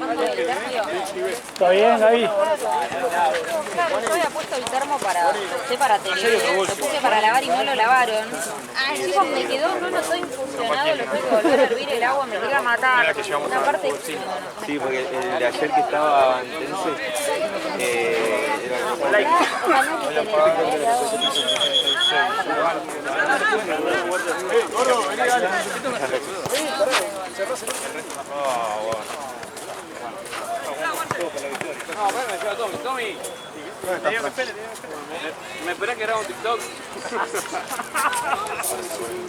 armando el tercio. ¿Todo bien, Gaby? Claro, yo había puesto el termo para Tere, lo puse para lavar y no lo lavaron. Ah, chicos, me quedó, no todo infusionado, lo tuve que volver a hervir el agua, me lo iba a matar. Una parte... Sí, porque el de ayer que estaba intenso, Tommy. Me esperé que era un TikTok.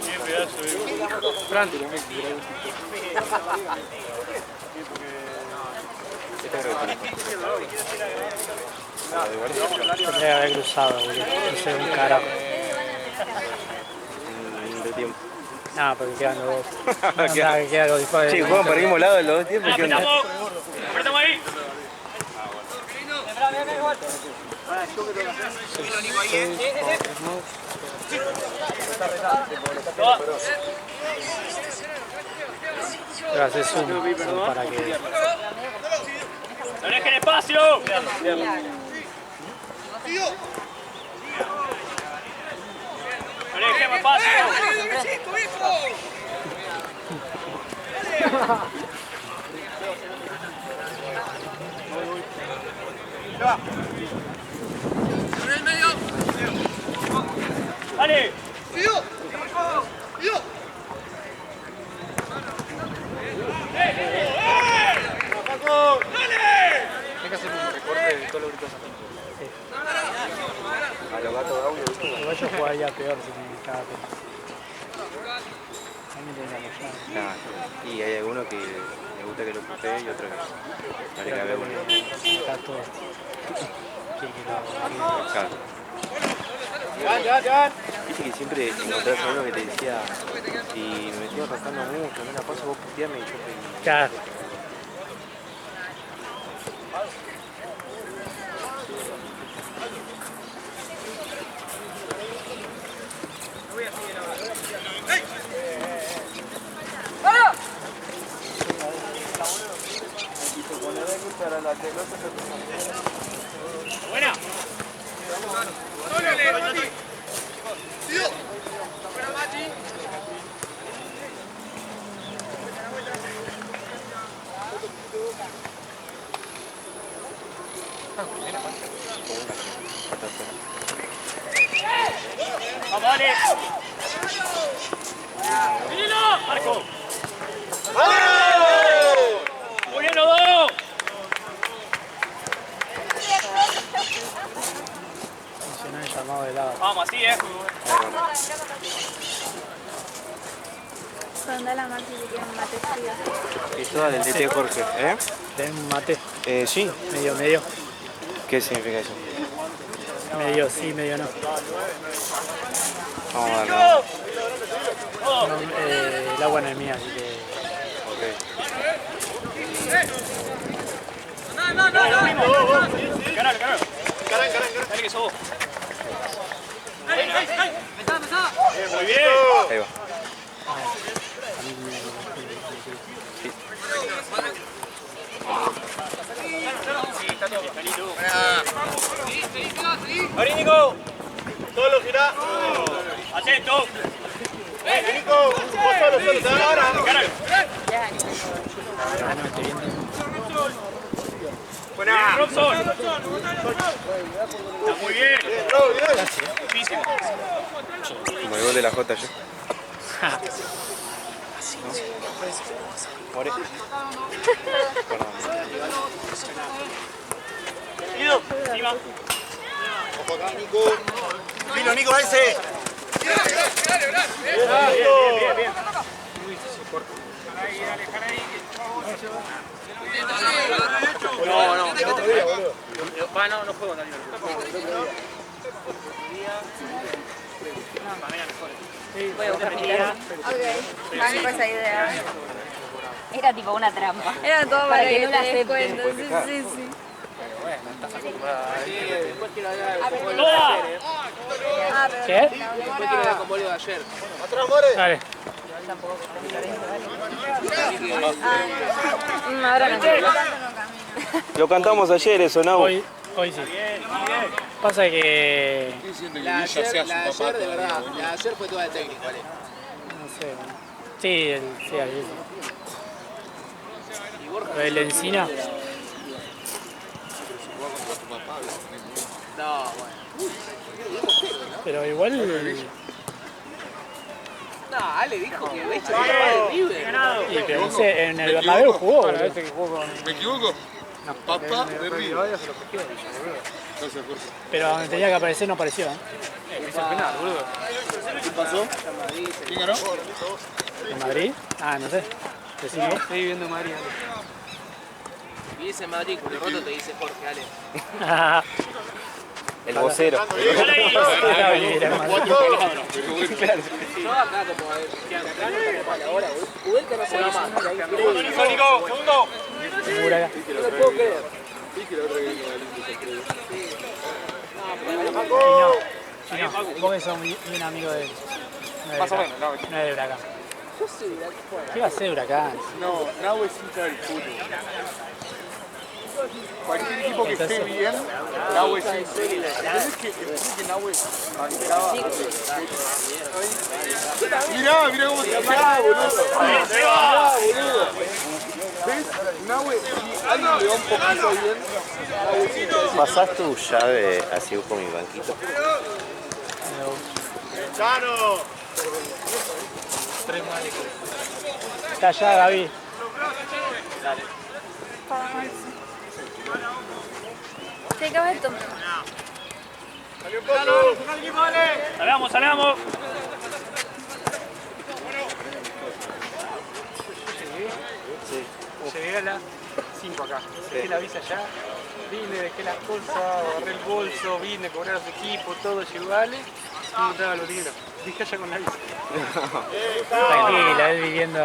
Qué pedazo de... Fran, Tendría que haber cruzado, boludo. No sé, un carajo. de tiempo. No, porque quedan los dos. No, que queda algo después. Sí, juegan para el mismo lado de los dos tiempos. ¿Qué onda? ¡Apretamos ahí! Pero haces zoom para que... ¡No dejen espacio! ¡No dejemos espacio! ¡Dale! Hay que hacer un recorte de todos los gritos. A los gatos de audio. Igual yo jugaría peor si me estaba con... A mí me tenía que Y hay algunos que les gusta que lo putee y otros que no le cabe uno. está todo. Claro. Viste que siempre encontrás a uno que te decía, si me estoy arrastrando mucho, no la paso, vos puteame y yo te... Claro. ¡Buena! ¡Vamos, dale! ¡Vinilo! ¡Marco! ¡Muy bien, los dos! Funcionó el llamado de lado. Vamos, así, Anda la Maxi si quieren mate frío. Y toda del DT Jorge, ¿eh? ¿Tenés un mate? Sí. Medio. ¿Qué significa eso? Medio sí, medio no. Vamos a darle. No, el agua no es mía, así que... Ok. Canal. Dale que sos vos. Muy bien. Ahí va. ¡Abrí, Nico! ¡Todo lo girá! ¡Atento! Nico! ¡Vos solo, te dan ahora! ¡Canal! Ah, no, estoy viendo. ¡Buena! ¡Robson! ¡Está muy bien! Difícil. Como el gol de la J yo. More. Ido, encima. Ojo acá, Nico. Vino, Nico, ese. Bien. No juego, Daniel. Voy a buscar mi termo. Ok, vale con esa idea. Era tipo una trampa. Era todo para que no la acepten. Sí. ¿Qué? Después quiero ver con Bolio de ayer. Atrás, More. Dale. Ahora no sé. Lo cantamos ayer eso, ¿no? Hoy sí. Pasa que... La de ayer, de verdad, la de ayer fue toda de técnico, ¿vale? No sé. Sí, ahí. El Encina. No, bueno. Pero igual... No, Ale dijo que Becho era de River. Y pero no sé, en el Bernabéu jugó, boludo. ¿Me equivoco? No. Papá de River. Pero donde tenía que aparecer no apareció, ¿eh? ¿Qué pasó? ¿Quién ganó? ¿En Madrid? Ah, no sé. Decime. Estoy viviendo en Madrid. Vivís en Madrid, culo roto te dice Jorge, Ale. El vocero. Yo acá como a ver, que acá no estamos para ahora, Uel que no se va más. Nico, segundo. Buraca. No lo puedo creer. No, vos que sos un amigo de él. Más o menos, no es de Huracán. ¿Qué va a ser Huracán? No, Nahue es hincha del fútbol. Cualquier equipo que esté bien, Nahue es hincha. ¿Entendés que Nahue bancaba? Mirá cómo se llama, boludo. Mirá, boludo. ¿Ves? Nahue, si alguien le va un poquito bien, Nahue es hincha. ¿Pasás tu llave así con mi banquito? Chano. Está allá, Gaby. Se acaba esto. Salió un poco. Salamos. Llegué a las 5 acá. Dejé la visa allá. Vine, dejé las cosas, agarré el bolso, vine, cobré a los equipos, todo, llegó Ale. No encontraba los libros. Dije allá con la visa. Tranquila, él viviendo...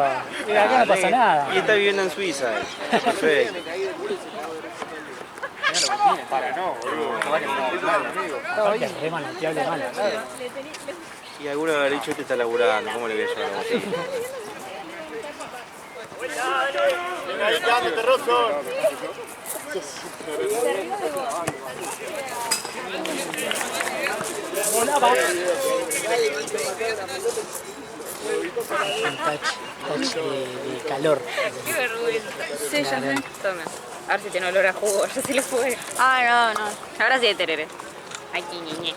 Mira, acá no pasa nada. Y está viviendo en Suiza. Perfecto. Para no, boludo. Aparte es re manoteable mal. Y alguno habrá dicho este está laburando, ¿cómo le voy a llevar la botella? Ahí quedándote, Rosso. Un touch de calor. Qué vergüenza. Sí, ya sé. Tome. A ver si tiene olor a jugo, yo sí lo jugué. Ah, no. Ahora sí de tereré. Ay, qué niñe.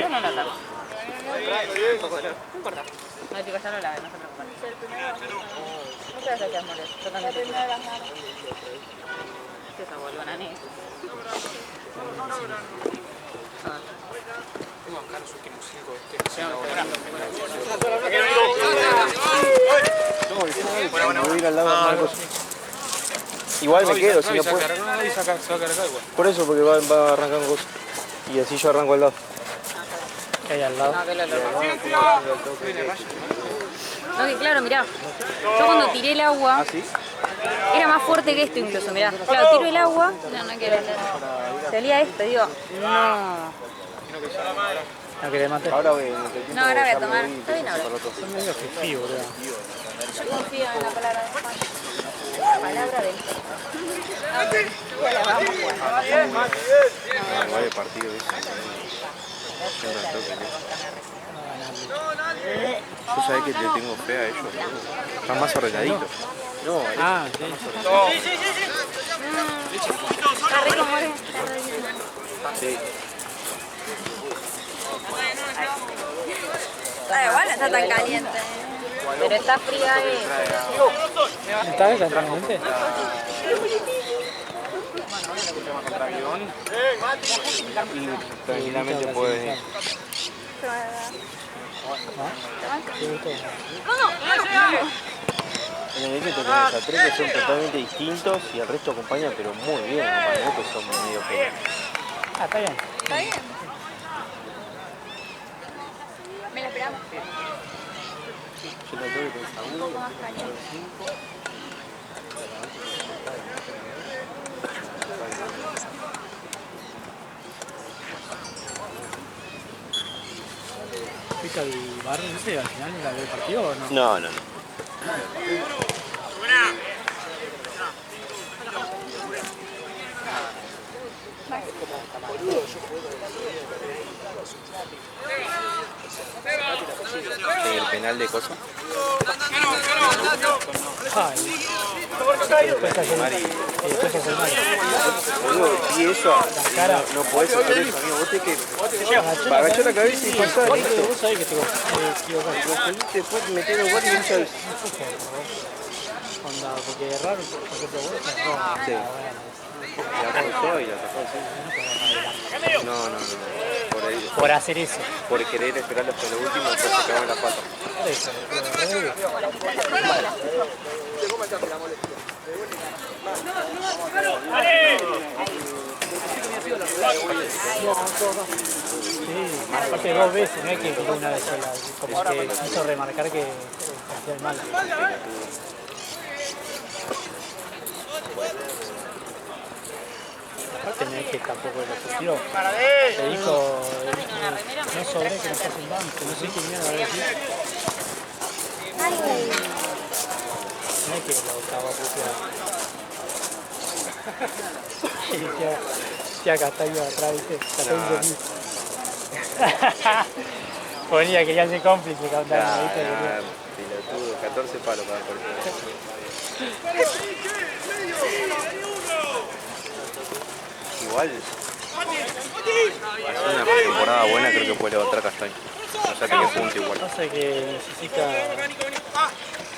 Yo no lo tapo. No importa. No, chicos, ya lo lavé, no se preocupen. Muchas gracias, amores. Yo también te quiero. ¿Qué esa bolona, ni? Voy a ir al lado de Marcos. Igual me quedo, si no puedo. Por eso, porque va a arrancar un coso. Y así yo arranco al lado. ¿Qué hay al lado? No, que el olor. No, que claro, mirá. Yo cuando tiré el agua, era más fuerte que esto incluso, mirá. Claro, tiro el agua, no quiero oler. Salía esto, digo, no. ¿No querés mate? Ahora voy No, ahora voy a tomar. Está bien ahora. Son medio fifí, boludo. Yo confío en la palabra de Juan. Palabra de ya la vamos a jugar. Igual el partido ese. Yo sabés que le tengo fe a ellos. Están más ordenaditos. No, Ah, sí. Está rico, more. sí. Igual no está tan caliente. Pero está fría ¿Está esa realmente? Y tranquilamente puede venir. En el evento tenés a tres que son totalmente distintos y el resto acompañan, pero muy bien, no que son medio pena. Ah, está bien. ¿Está bien? Me la esperamos. Yo lo tengo que pensar. Un poco más caliente. ¿Viste el bar ese al final del partido o no? No, no, no. ¿El penal de Coso? Y eso, no podés hacer eso, amigo. Vos tenés que agachar la cabeza y pasar. Vos sabés que te equivocás. Después meter los goles y no sabes. Onda, porque es raro, por ejemplo, vos no. Sí. La atajó y la atajó, sí. No. Por ahí. Por hacer eso. Por querer esperar hasta lo último, después se acabó la falta. Sí, aparte dos veces, no es que tiró una vez sola, como que quiso remarcar que hacía el mal. Aparte no es que tampoco lo tiró. Le dijo, no sobre que no pase el banco, no sé qué mierda va a decir. No es que lo estaba puteando. Ya Castaño atrás, ¿viste? Castaño ponía que ya se cómplice cantando, ¿viste? Pilotudo, 14 palos para por igual. Hace una temporada buena, creo que puede levantar Castaño. O sea, tiene punto igual. Pasa que necesita...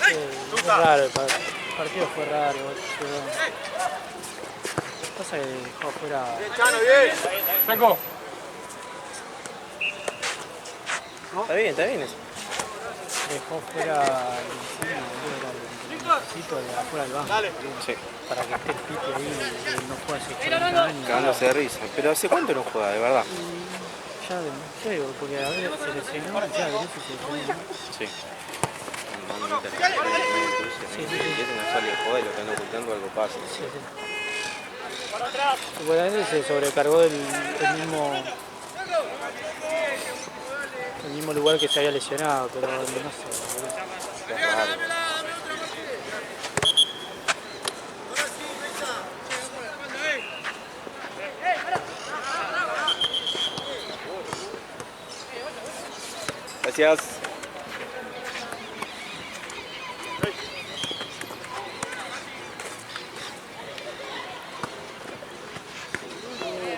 es raro, el partido fue raro. Pasa que dejó afuera... Franco. Está bien eso. Dejó fuera el necesito de afuera del banco. Sí. Para que esté el Piti ahí y no juegue hace 40 años. Cagándose de risa. Pero ¿hace cuánto no juega, de verdad? Ya no sé, porque a ver, se lesionó, ya de eso se lesionó. Sí. Sí. No sale de joder, lo que anda ocultando algo pasa. Sí. Seguramente se sobrecargó el mismo lugar que se había lesionado, pero no sé. Es raro. Gracias.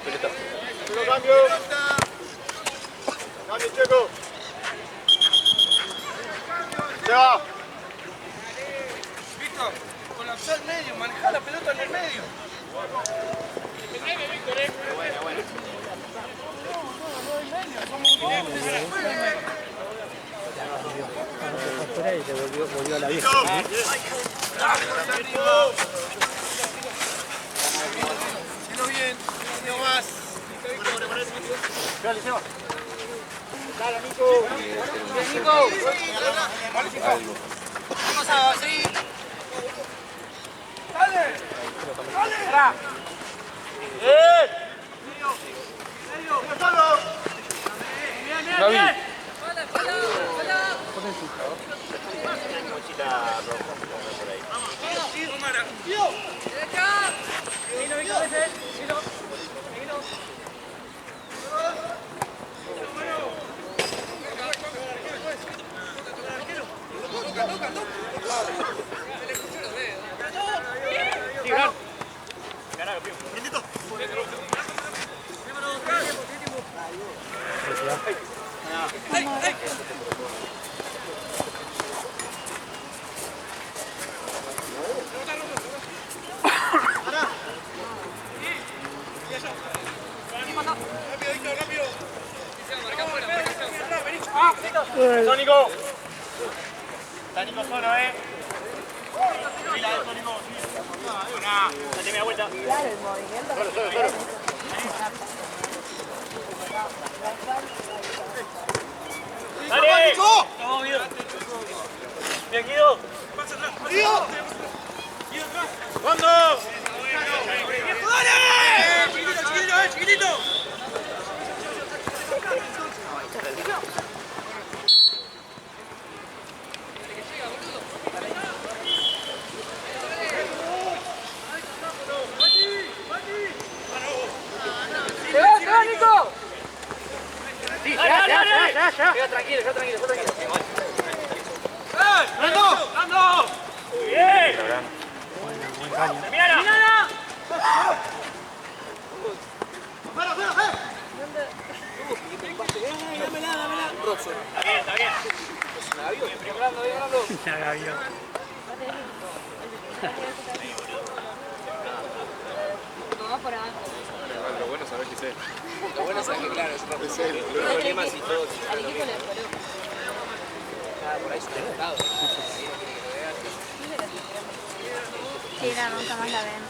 Pelota. Cambio. Cambio, Checo. Se va. Víctor, colapsá el medio, manejá la pelota en el medio. Bueno. Afuera y se volvió a la vieja. Hacelo bien, no más. Dale, Seba. Dale, Nico. Algo. Vamos a seguir. Dale. Gaby. Tónico. Tónico solo, Fila de Tónico. Date media vuelta. Claro, el movimiento. Solo. ¡Dale! ¡Vamos, Guido! ¡Bien, Guido! ¡Pasa atrás! ¡Guido! ¡Guido atrás! ¡Cuándo! ¡Dale! ¡Chiquitito! tranquilo, yo tranquilo. ¡Ando! ¡Muy bien! ¡Terminala! Está bien. Vamos por ahí. Lo bueno es saber qué sé. Lo bueno es que, claro, es el problemas y todo. Al equipo le descoló. Por ahí está enojado. Sí, no, nunca más la ven.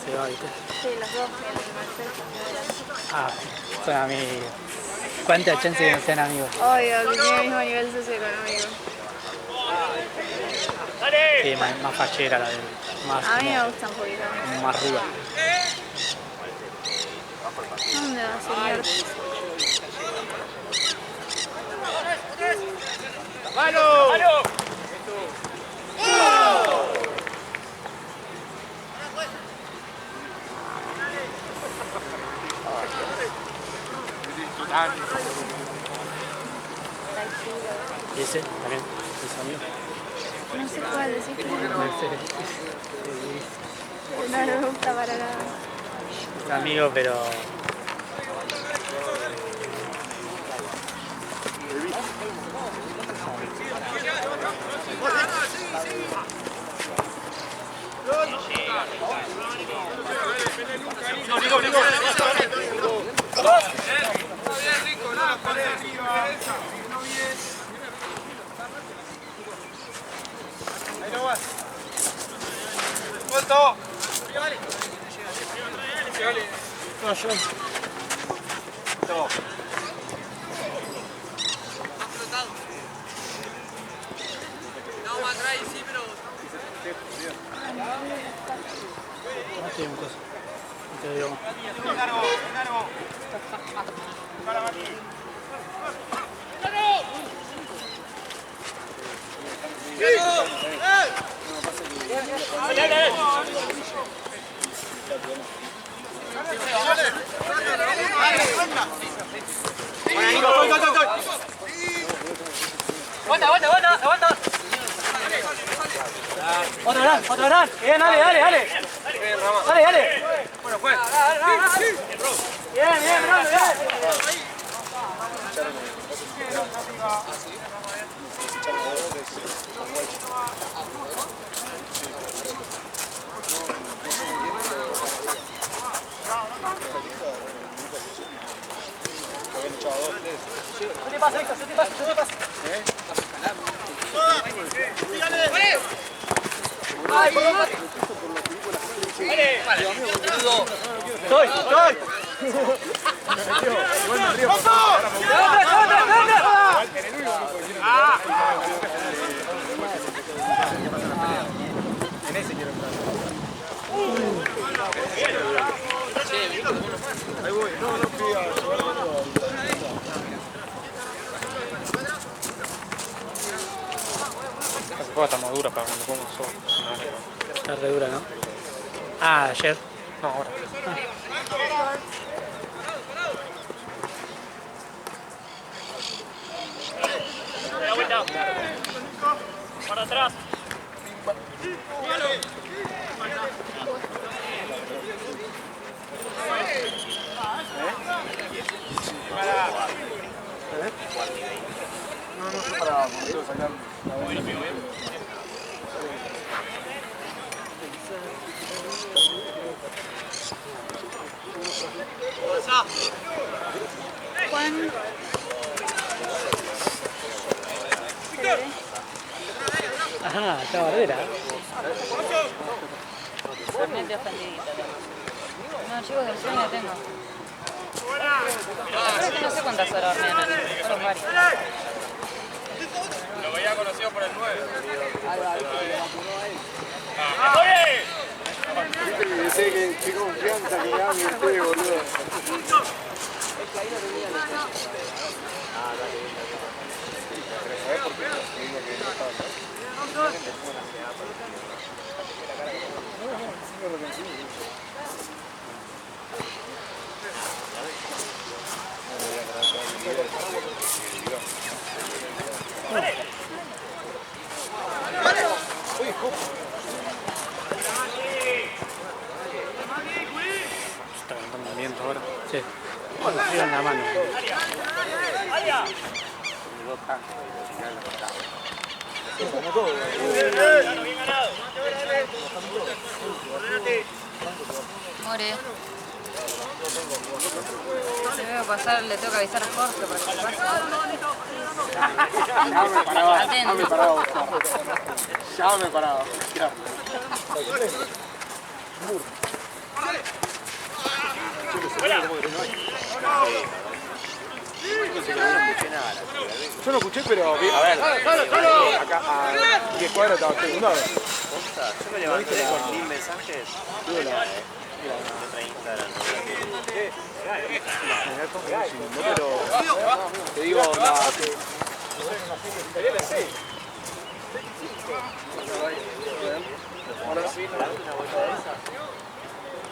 Se va, ¿viste? Sí, los dos, el Mercedes. Ah, son amigos. ¿Cuánta chance de que sean amigos? Obvio, que tiene el mismo nivel socioeconómico. ¡Dale! Sí, más fachera la de más, A mí me gusta un poquito. más ruda. ¿Dónde va, señor? ¡Mano! ¡Mano! ¿Y ese? ¿También? ¿Es amigo? No sé cuál decir. Mercedes. No, no me gusta para nada. Es amigo, pero... Ahí no vas. ¡Suelto! No, yo. No. No tiene un coso. No te digo. ¡Cargo! ¡Para Mati! ¡Dale! Bueno, Nico, voy. Aguanta. Otro gran. Bien, dale. Dale. Bueno, fue. Bien, bravo, bien. ¿Qué te pasa, Víctor? ¿Qué te pasa? ¡Estoy! En ese quiero entrar. Ahí voy. No fui a jugar de nuevo. Esta juega está más dura para cuando pongo solo. Está re dura, ¿no? Ah, ayer. No, ahora. ¡La vuelta! ¡Para atrás! No sé para sacar la buena. Juan. Ajá, está Bardera. Realmente ofendidita. No, chicos, del sueño tengo. La verdad es que no sé cuántas horas dormían, fueron varias. Lo veía conocido por el 9. Viste qué confianza que me da mi usted, boludo. ¿Sabés por qué? Te digo que no estaba acá. pusieron la mano. More. Le veo pasar, le tengo que avisar a Jorge para que se pase. Ya me paraba. Ya me paraba. Yo no escuché, pero a ver, acá a 10 cuadras estaba secundado. Yo me levanté con 1000 mensajes. Pero te digo,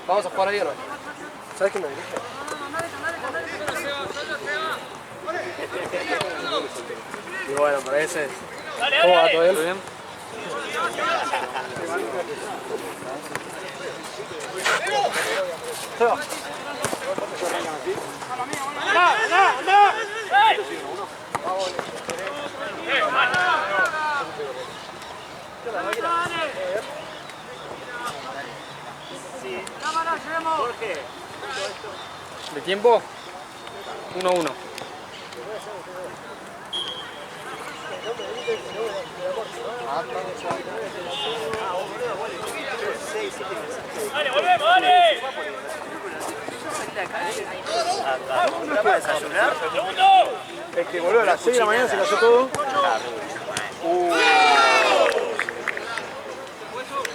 vamos a jugar ayer. ¿Sabes qué me dije? Y bueno, para ese. ¿Cómo va? ¿Todo bien? ¿De tiempo? 1-1. ¡Dale, volvemos, dale! ¿Para desayunar? Es que boludo, a las 6 de la mañana se cayó todo.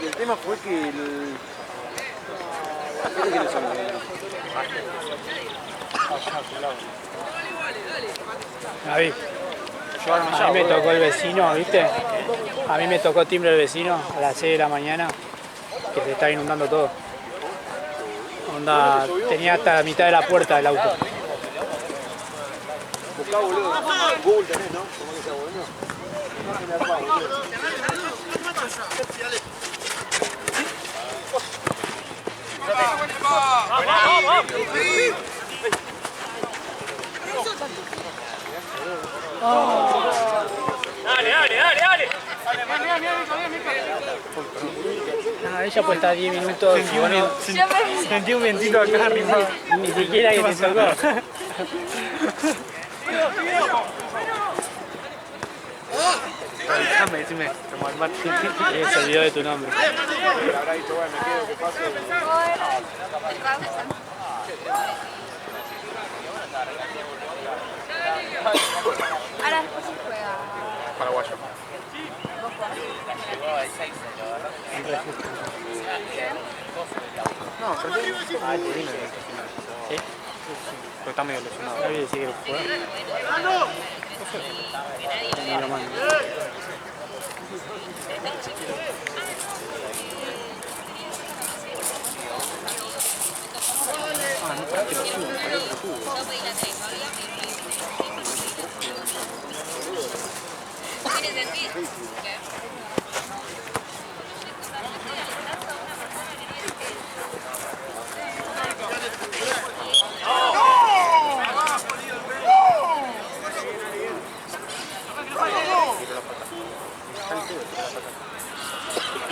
Y el tema fue que el... David, a mí me tocó el vecino, ¿viste? A mí me tocó timbre el vecino a las 6 de la mañana, que se está inundando todo. Onda, tenía hasta la mitad de la puerta del auto. Buscá, boludo. Google tenés, ¿no? ¿Cómo que sea, boludo? Dale, dale, dale, dale. Ah, ella puede estar 10 minutos y bueno, sentí un vientito acá arriba, ni siquiera que te tocó. Decime, se olvidó de tu nombre. Habrá dicho, bueno, me quedo, ¿qué pasa? Ahora después se juega. Paraguayo. No, ¿Sí? pero está medio lesionado. David decía que juega.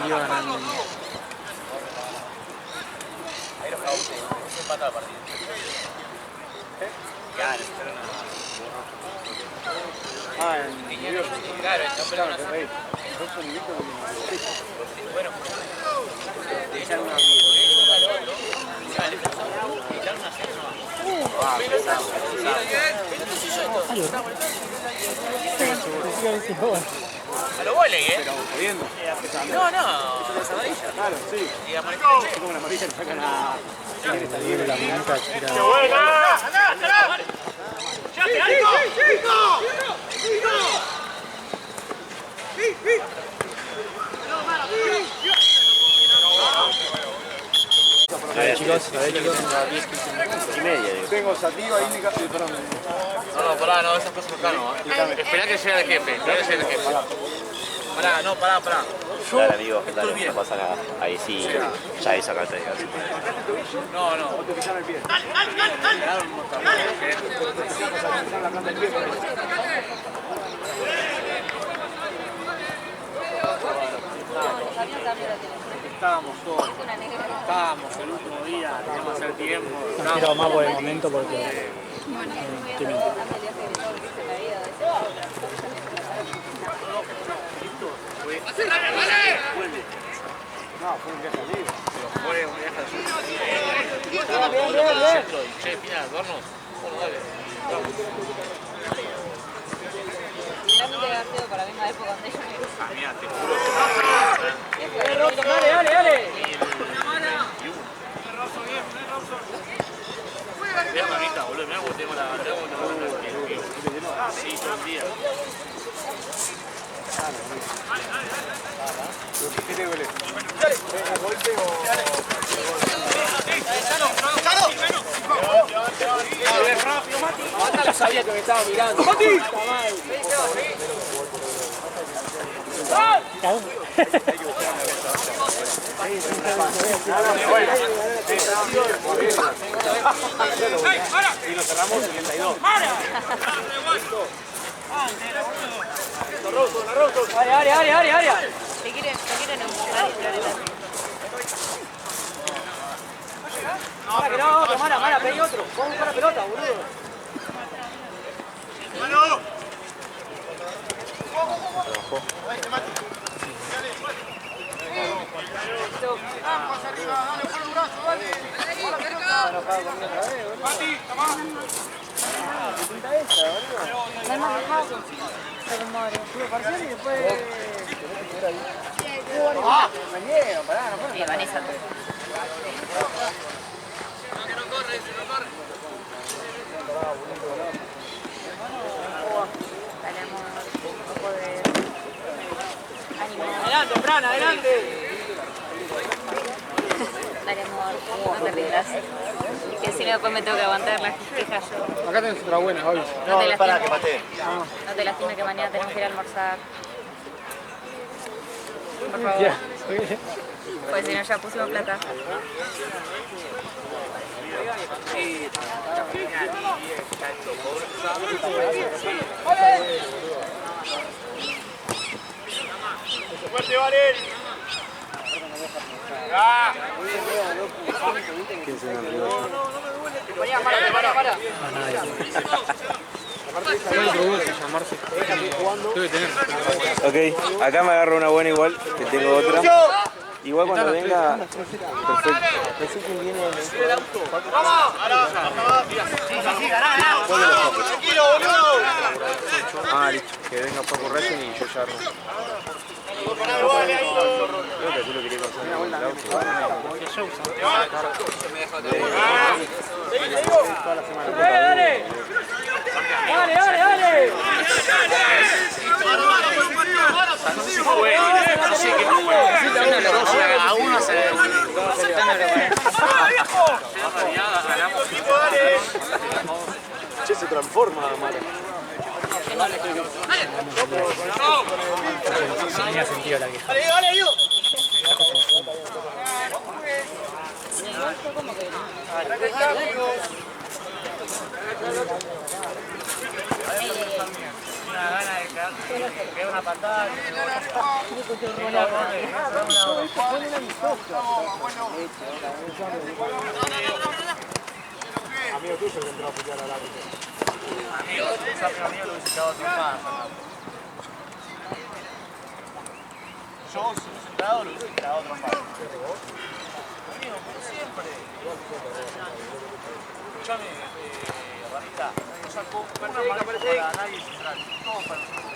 Iba ganando. Ah, en New York. Claro, Claro, que reír. bueno. A lo vole, ¿eh? Pero jodiendo. No, no. Claro, sí. Y amarilla. Es como la amarilla le sacan a... La muñeca tira. A ver chicos, Tengo sativa y perdón. No, pará, no, esas cosas acá no. Esperá que llegue el jefe, esperá que llegue el jefe. Pará, no, pará. Dale, amigo, dale, no pasa nada. Ahí sí, ya ahí sacaste. No, no. Estábamos todos. Estábamos el último día, teníamos que hacer tiempo. No quiero más por el momento porque estoy mintiendo. No, fue un viaje libre. Fue un viaje Che, Pina, adornos. Bueno, dale. Realmente divertido para la misma época donde yo me Ah, mira, te juro que Dale, dale. Vea mamita, boludo, mirá cómo tenemos la sí, todo el día. Mata, sabía que me estaba mirando. Y lo cerramos 72. Área. te quieren empujar y tirar el arco. Mara, que no, otro, Mara, pedí otro. Vamos a buscar la pelota, boludo. Vanessa. Dale, amor, un poco de ánimo. Adelante, Fran, adelante. Dale, amor, no te rindas. Que si no, después me tengo que aguantar las quejas yo. Acá tenés otra buena, Javi. No te para que lastimes. patee. No te lastimes que mañana tenemos que ir a almorzar. Por favor. Ya. Pues si no, ya pusimos plata. ¡Fuerte, Valen! ¿Quién se me olvidó? Para. Ok, acá me agarro una buena igual, que tengo otra. Igual cuando venga, perfecto. Pensé que viene el ¡Tranquilo, boludo! Ah, listo, que venga Paco Racing y yo ya armo. Creo que así lo quería conseguir. Dale. A uno se Che, se transforma, Mara. Tenía sentido la queja. ¡Dale, Diego! Una gana de pegar una patada. Amigo tuyo que entró a putear al árbitro. Amigo lo hubiese quedado trompada. Yo, si hubiese entrado, lo hubiese quedado trompada. Amigo, como siempre. Escuchame, Ranita, no sacó una maleta para nadie central. Todo para nosotros.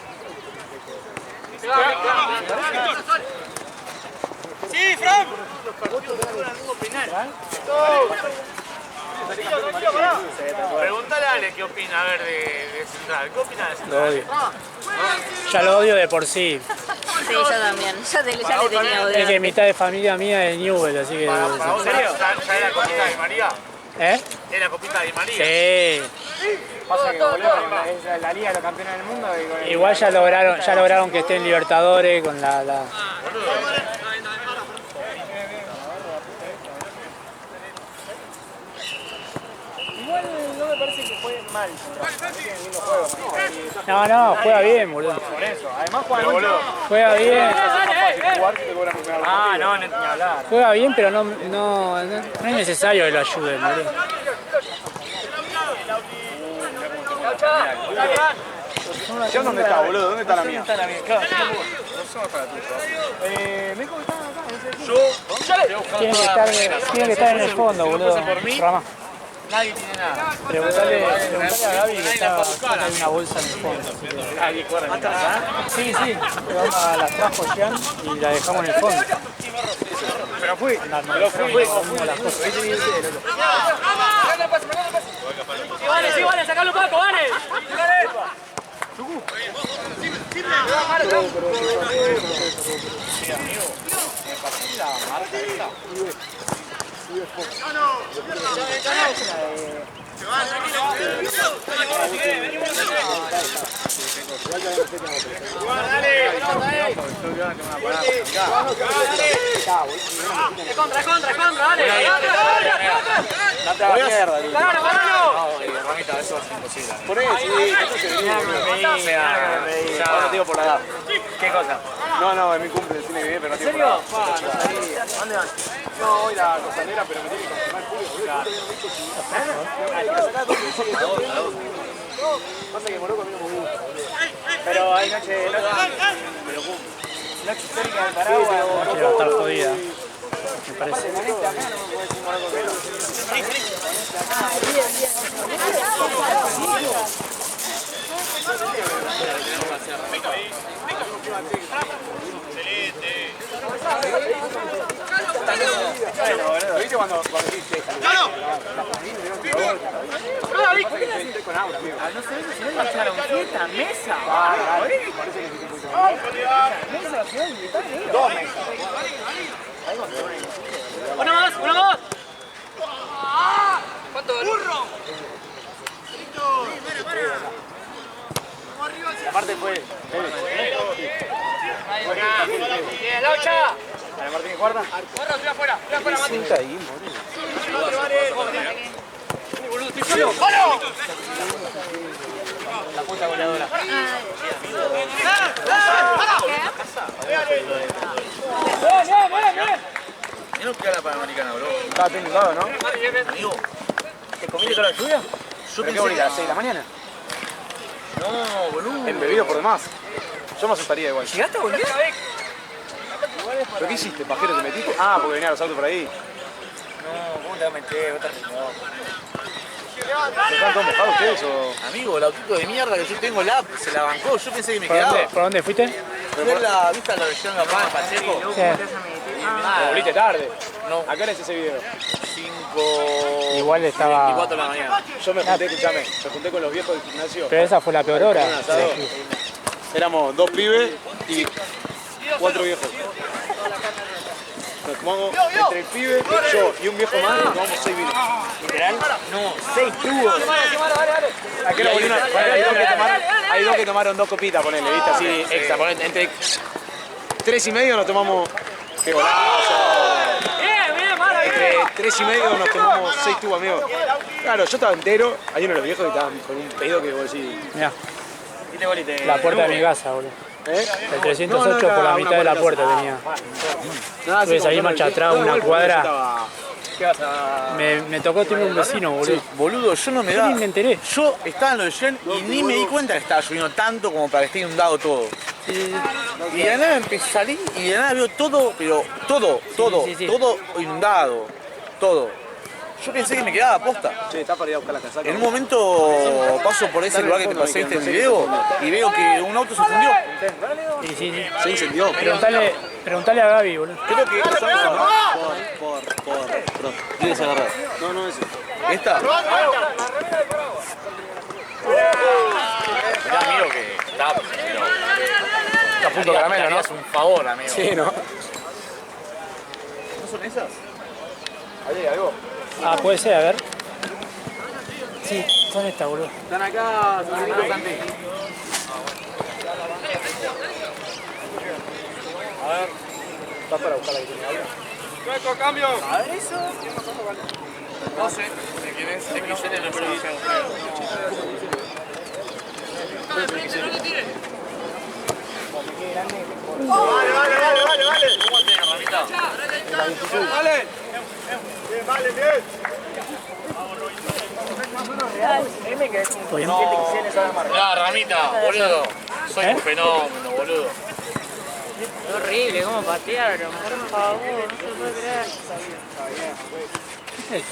¡Sí, Fran! Los partidos no duran ningún penal. Preguntale a Ale qué opina, a ver, de Central. ¿Qué opina de Central? Lo odio. Ya lo odio de por sí. Sí, yo también. Ya le tenía odio. Es que mitad de familia mía es Newell, así que... ¿Para vos ya era copita de María? ¿Eh? ¿Era copita de María? Sí. Pasa que volvieron, es la Liga de los Campeones del Mundo. Igual ya lograron que esté en Libertadores con la Igual no me parece que fue mal. No, juega bien, boludo. Por eso, además juega Juega bien. Ah, no, ni hablar. Juega bien, pero no es necesario que lo ayuden, boludo. ¿Ya dónde está, boludo? ¿Dónde está la mía? Tiene que estar en el fondo, boludo. Rama. Nadie tiene nada. Preguntale a Gaby que está hay una bolsa en el fondo. Sí, la trajo Jean y la dejamos en el fondo. Pero fui. Como las cosas. Sí, vale, sacalo Paco, vale. Contra, dale. Date a la mierda, tío. Ramita, eso es imposible. Por eso, ahora te digo por la edad. ¿Qué cosa? No, es mi cumple, tiene que ir, pero no tiene por la edad. ¿Dónde van? No, hoy la costanera, pero me tiene que confirmar el público. Pasa que Morocco a mí no me gusta. Pero hay noche histórica del Paraguay. Va a estar jodida, me parece. ¿Lo viste cuando hiciste? Estoy con Aura, amigo. No sé si no echaron fiesta, mesa. Dos mesas. Una más. ¿Cuánto? ¡Burro! Aparte fue. ¡Bien, Laucha! ¿Dale, Martín, guarda? ¡Corro, estoy afuera, Mati! Ahí, ¡Boludo, estoy solo! ¡Vamos! la puta goleadora. ¿Y no queda la Panamericana, bro? Estaba todo inundado, ¿no? Amigo, ¿Te comiste toda la lluvia? yo ¿Pero qué bonita? ¿A las 6 de la mañana? No, boludo. Embebido por demás. Yo me asustaría igual. ¿Llegaste a volver? ¿Pero qué hiciste, pajero? ¿Te metiste? Ah, porque venían los autos por ahí. No, ¿cómo te vas a meter? Vos estás no. ¿Están todos mojados ustedes o...? Amigo, el autito de mierda que yo tengo, se la bancó. Yo pensé que me ¿Por quedaba. dónde fuiste? ¿Fue la vista la versión de Capaz, Pacheco? Sí. Te volviste tarde. No. ¿A qué hora es ese video? 5... Igual estaba... 24 de la mañana. Yo me junté, escuchame, me junté con los viejos del gimnasio. Pero esa fue la peor hora. Un asado. Sí. Éramos 2 pibes y 4 viejos. Nos tomamos entre el pibe, yo y un viejo más, nos tomamos 6 vinos. ¿Literal? No, 6 tubos. Aquí hay dos que tomaron 2 copitas, ponele, ¿viste? Así extra, ponele, entre 3 y medio nos tomamos... ¡Qué golazo! Entre 3 y medio nos tomamos 6 tubos, amigo. Claro, yo estaba entero, hay uno de los viejos que estaban con un pedo que vos decís... Mirá, la puerta de mi casa, boludo. ¿Eh? El 308 por la mitad de la puerta tenía. Tuve que salir marcha atrás una cuadra. ¿Qué vas a...? Me tocó timbre un vecino, boludo. Boludo, yo no me Yo da. ni me enteré. Yo estaba en lo de Jen y ni me di cuenta que estaba lloviendo tanto como para que esté inundado todo. Y de nada empecé a salir y de nada veo todo, pero todo inundado. Todo. Yo pensé que me quedaba posta. Che, está para ir a buscar la casaca. En un momento paso por ese lugar que te pasé en el video y veo que un auto se fundió. Sí. Se incendió. Preguntale a Gaby, boludo. Creo que esa Perdón. ¿Quieres agarrar? No, ese. ¿Esta? Mirá, amigo, que está... Está a punto de caramelo, ¿no? Es un favor, amigo. Sí, ¿no? ¿No son esas? ¿Hay algo? Ah, puede ser, a ver. Sí, son estas, boludo. Están acá, Santi. A ver. ¿Vas para buscar la que tiene agua? Chueco, cambio. No sé de quién es. Es que yo no lo dije. Vale, bien. Mirá, Ramita, boludo. Soy un fenómeno, boludo. Qué horrible, cómo patearon, por favor, no se puede creer.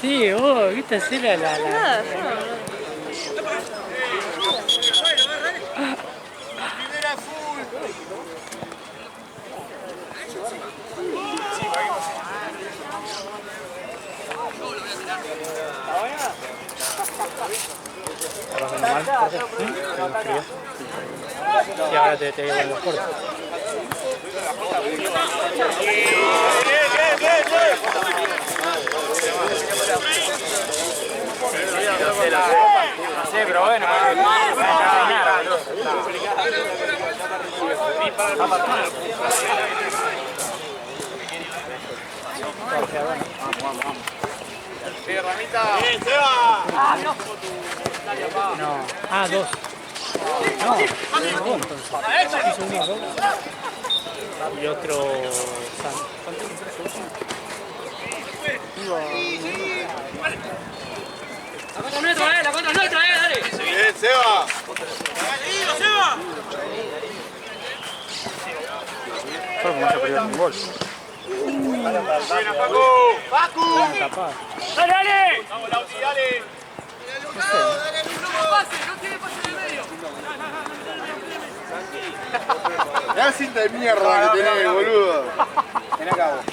Sí, vos, viste así la... Nada, yo no. Primera full. Y ahora te digo en los cortes. Sí, pero bueno, Bien, Seba. No. Ah, dos. No, no, entonces. Hizo uno, dos. Y otro... La contra nuestra, dale. Bien, Seba. solo como se perdió un gol. Buena, Paco. Paco. Tapado. Dale, dale. Vamos, Lauti, dale. Mirá cinta de mierda que tenés, boludo. Ven acá vos.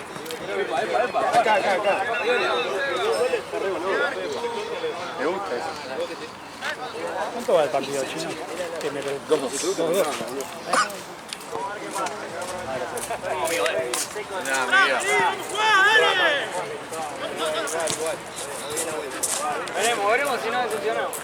Acá. Me gusta eso. ¿Cuánto va el partido chino? Que me lo... 2-2. Veremos si no decepcionamos.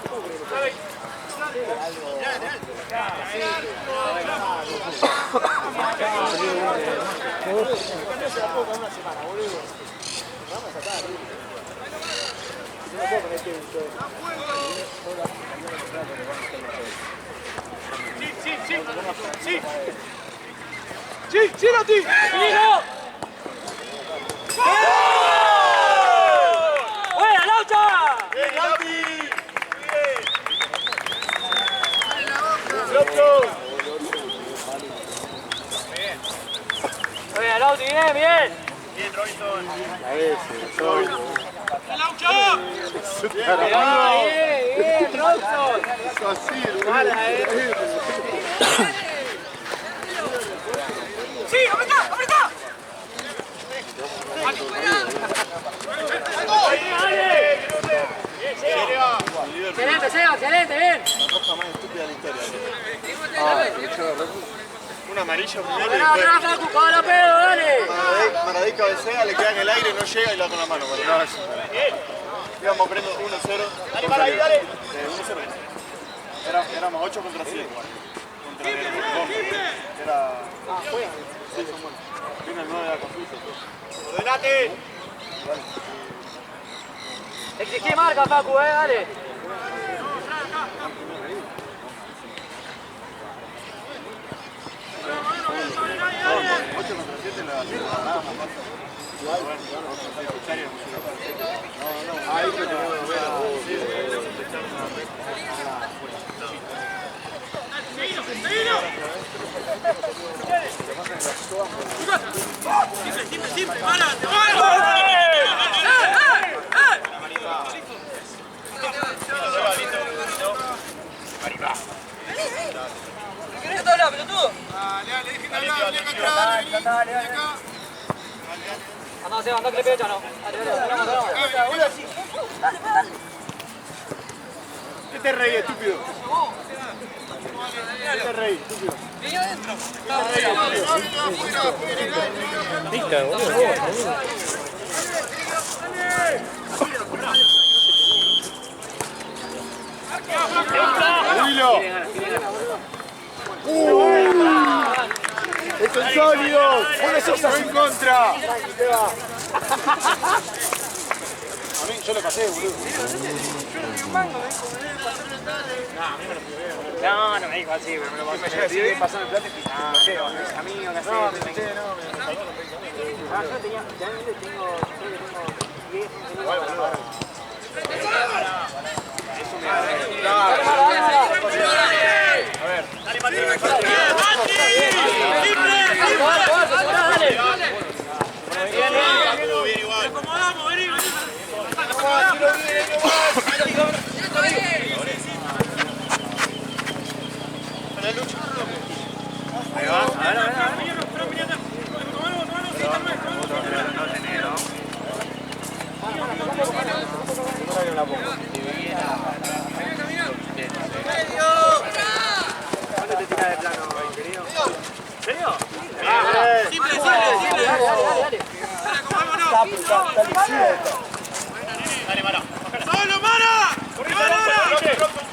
Sí, Lauti. ¡Buena, Laucha! Bien, Lauti. Bien. Buena, Lauti, bien. Bien, Robinson. A ese, soy. Bien, Robinson. Así, ¡Sí, apretá! Excelente, Seba, excelente, bien. Un amarillo primero y Atrás, después Facu, la pedo, dale. Maradí cabecea, le queda en el aire, no llega y lo da con la mano. Pero no, íbamos perdiendo 1-0. Dale, para ahí, dale. 1-0. Éramos 8 contra 7. Contra el era... Sí, son buenos. Vino el 9 de la confusa. ¡Ordenate! Exigí marca, Facu, dale. Andá, Seba, andá que le pegue Chano. Dale. ¿Qué te reí, estúpido? ¿Qué te reí, estúpido? Víctor, boludo. ¡Jubilo! son sólidos. Uno en contra. A mí, yo le pasé, boludo. No, no me dijo así, pero me lo pasó. Sigue pasando el plato y Mis amigos, casi. no, me escuché, no. Yo tengo 10. ¿Cuánto te tiras de plano, querido? ¿En serio? Simple. Dale, Mara. ¡Solo, Mara!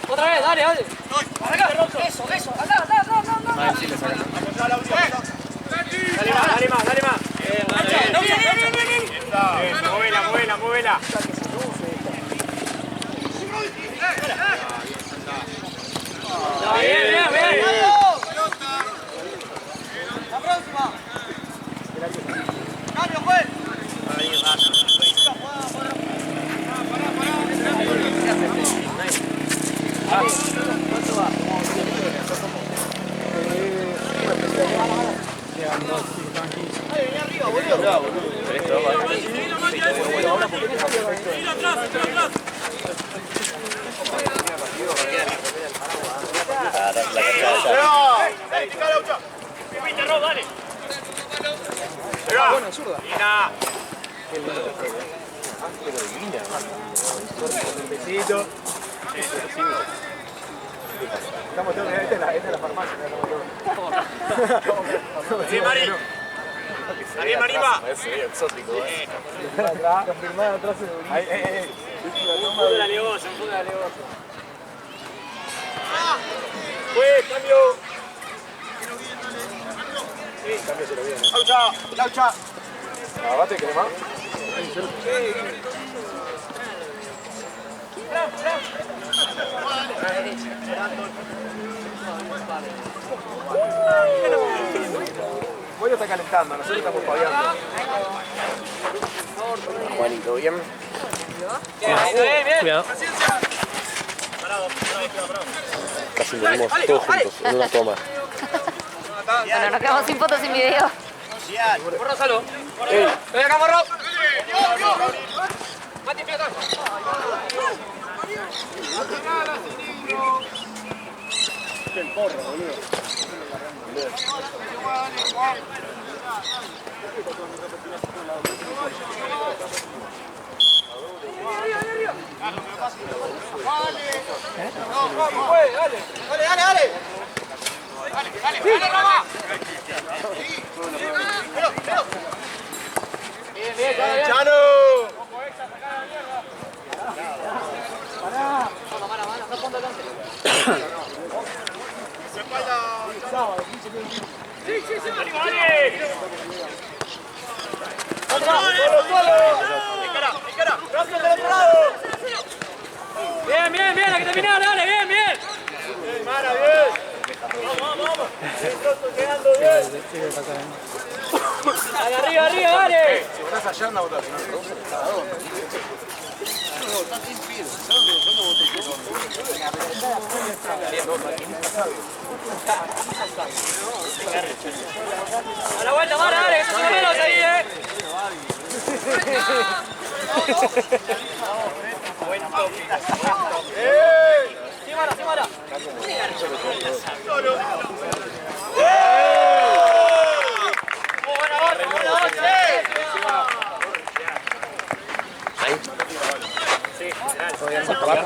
Otra vez, dale. Eso. Acá. Dale más. Móvela. Bien. La próxima. Cambio, juez. ¿Cuánto va? Quedan 2, están 15. Vení arriba, boludo. Besito. Estamos todos, esta es la farmacia. Bien, Mari. ¿Está bien, Marima? Es exótico, Confirmado atrás de Un fútbol de negocio. Cambio. Sí, cámbiaselo bien. Laucha. Abate, ¿querés más? Voy a estar calentando, nosotros estamos paviando. Juanito, ¿bien? Cuidado. Casi morimos todos juntos en una toma. Bueno, nos quedamos sin fotos, sin video. Morro, salo. Ven acá, Morro. Mati, pega. El porro, boludo. Dale, Rama. Bien, ¡Chano! Bien, hay que terminar, dale, bien. Mara, bien. Vamos. Estoy quedando bien. Dale, arriba, dale. Si votás allá, anda a votar. A la vuelta, Mara, dale, que se sube menos ahí, Sí, Mara.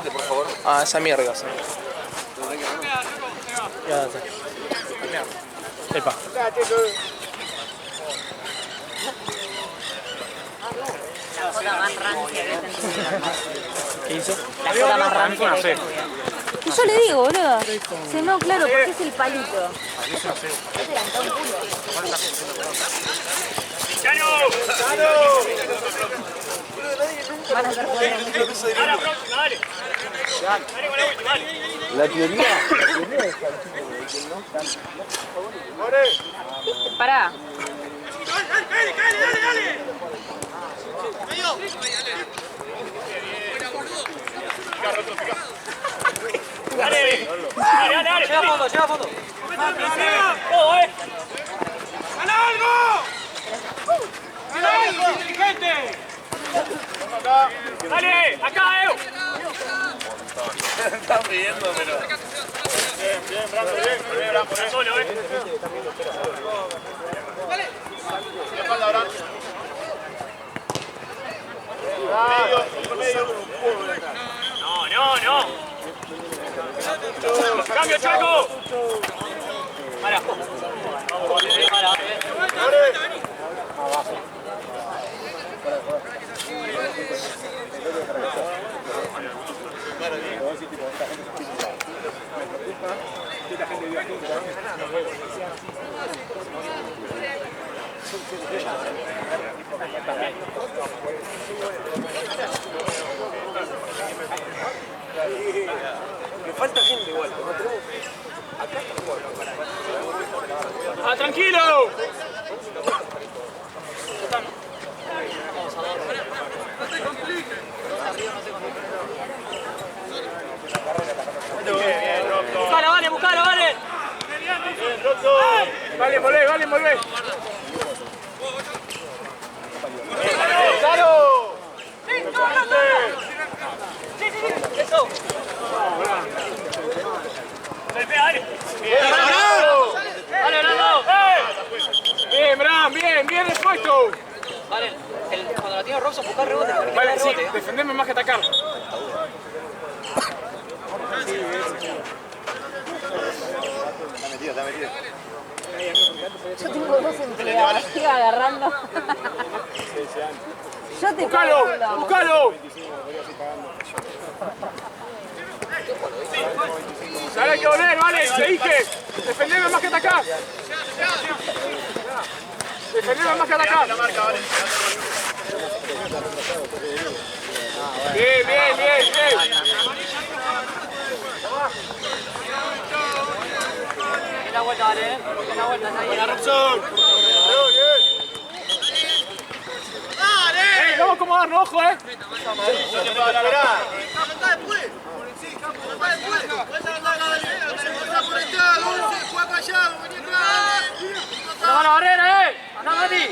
Por favor. Ah, esa mierda. Ya está. Epa. La foto más rancia que he sentido. ¿Qué hizo? La foto más rancia que he sentido. Y yo le digo, boludo. Sí, no, claro, porque es el palito. Van a ser buenos. La teoría Pará. Lleva a fondo, lleva a fondo. ¡Gana algo! ¡Gana algo! ¡Inteligente! ¡Dale! ¡Acá, Están pidiendo, pero... Bien, Brando, bien, Brando, solo, ¡Dale! espalda, Abraham. No. ¡Cambio, Chaco! Para. Me falta gente igual. ¡Ah, tranquilo! Buscala, vale, buscala, vale. Vale, volvé. ¡Claro! Sí, eso. Dale, Brando. Bien, Bram, bien respuesto. Vale, cuando la tiene Robson, buscar rebote. Vale, sí, defenderme más que atacar. Está metido. Yo tengo dos empleados, estoy agarrando. Yo te ¡Buscalo! Ahora hay que volver, vale, te dije. Defenderme más que atacar. Bien. La vuelta, vale. La vuelta, ¡Buena, Robson! Vamos a acomodarnos, ojo, ¡Anda la barrera, ¡Anda, Mati!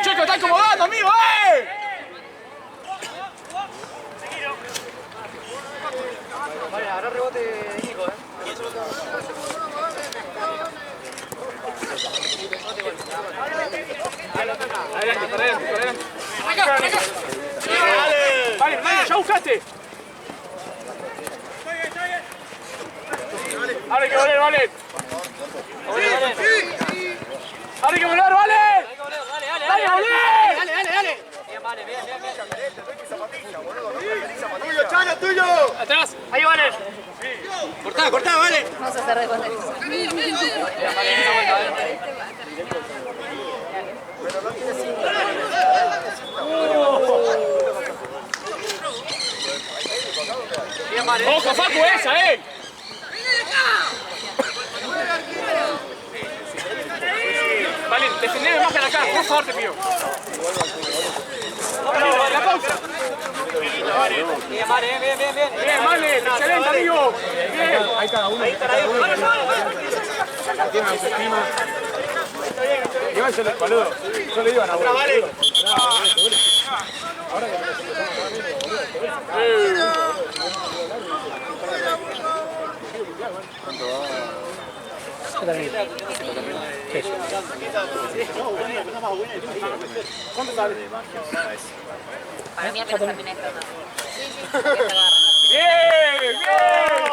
Checo, está acomodando, amigo, Vale, agarrá rebote de Nico, Adelante. Vale, ya buscaste. Ahora hay que volver, vale. Ahora hay que volver, vale. Dale. Bien, vale, bien. ¡Tuyo, Chano, tuyo! Atrás, ahí vale. Cortá, vale. Vamos a hacer de contexto. Bien, vale. Ojo, Facu, esa, Vale, defendeme más que acá, por favor te pido. La pausa. Bien, vale, bien. Bien, vale, excelente, amigo. Bien. Ahí cada uno. Tiene autoestima. Igual yo le digo a Nahuel. Ahora ¿Cuánto sale? Para mí apenas terminé esto, ¿no? Sí, Bien.